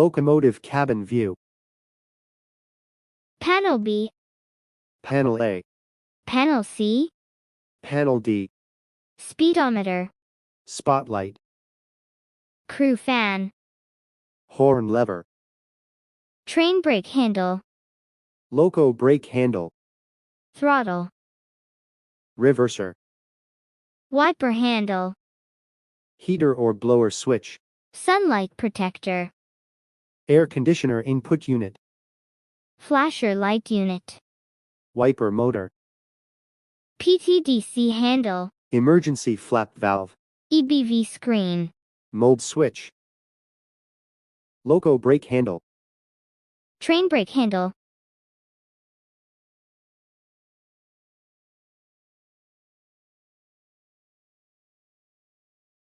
Locomotive cabin view. Panel B, Panel A. Panel C, Panel D. speedometer, Spotlight. crew fan, Horn lever. train brake handle, Loco brake handle. throttle, Reverser. wiper handle, Heater or blower switch. sunlight protector, Air conditioner input unit. flasher light unit, Wiper motor. PTDC handle, Emergency flap valve. EBV screen, Mode switch. Loco brake handle. train brake handle,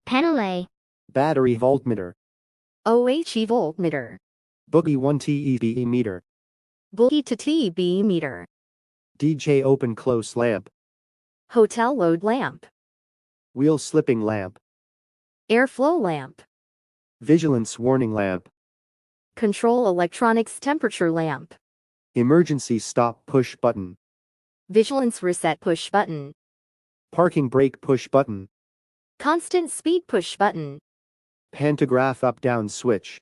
panel A, Battery voltmeter. OHE voltmeter, Boogie 1 TEV meter. boogie to TB meter, DJ open close lamp. hotel load lamp, Wheel slipping lamp. airflow lamp, Vigilance warning lamp. control electronics temperature lamp, Emergency stop push button. vigilance reset push button, Parking brake push button. constant speed push button, Pantograph up down switch.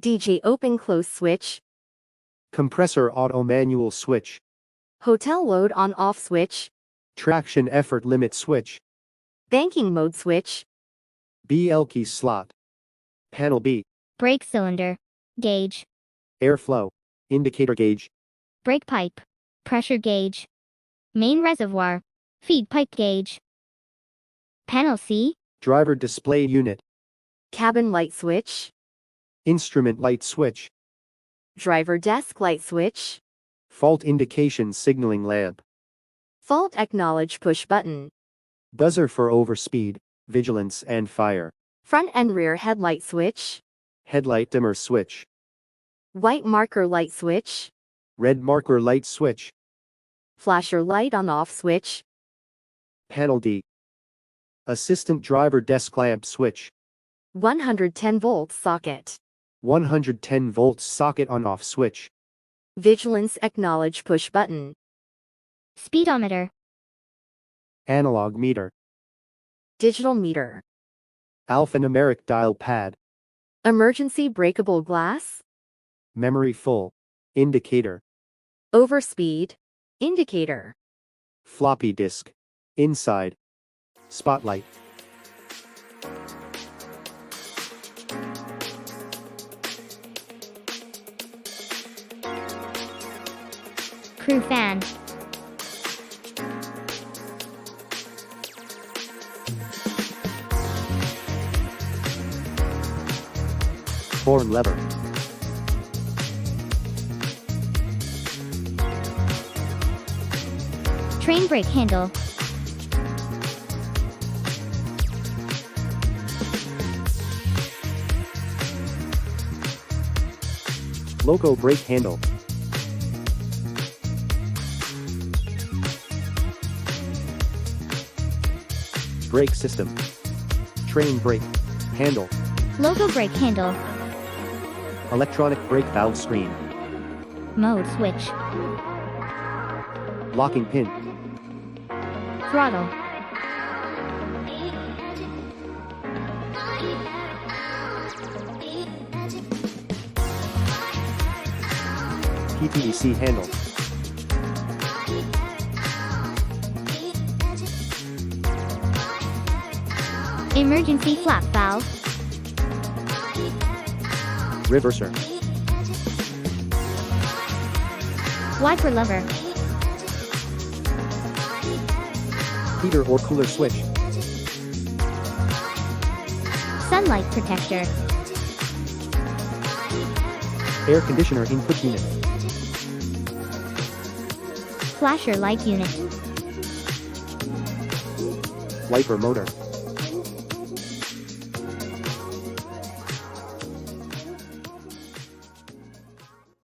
DJ open close switch, Compressor auto manual switch. hotel load on off switch, Traction effort limit switch. banking mode switch, BL key slot. Panel B. brake cylinder, gauge, Airflow. Indicator gauge. brake pipe, pressure gauge, main reservoir, feed pipe gauge, panel C, Driver display unit. cabin light switch, Instrument light switch. driver desk light switch, Fault indication signaling lamp. fault acknowledge push button, Buzzer for overspeed, vigilance and fire. front and rear headlight switch, Headlight dimmer switch. white marker light switch, Red marker light switch. flasher light on off switch, Panel D. Assistant driver desk lamp switch. 110 volt socket, 110 volts socket on off switch. vigilance acknowledge push button, speedometer, Analog meter. digital meter, Alphanumeric dial pad. emergency breakable glass, Memory full. Indicator. overspeed, indicator, Floppy disk. Inside. Spotlight. crew fan, Horn lever. train brake handle, Loco brake handle. Brake system. Train brake. Handle. Loco brake handle, Electronic brake valve screen. mode switch, Locking pin. throttle, PTDC handle. emergency flap valve, Reverser. wiper lever, Heater or cooler switch. sunlight protector, Air conditioner input unit. flasher light unit, Wiper motor.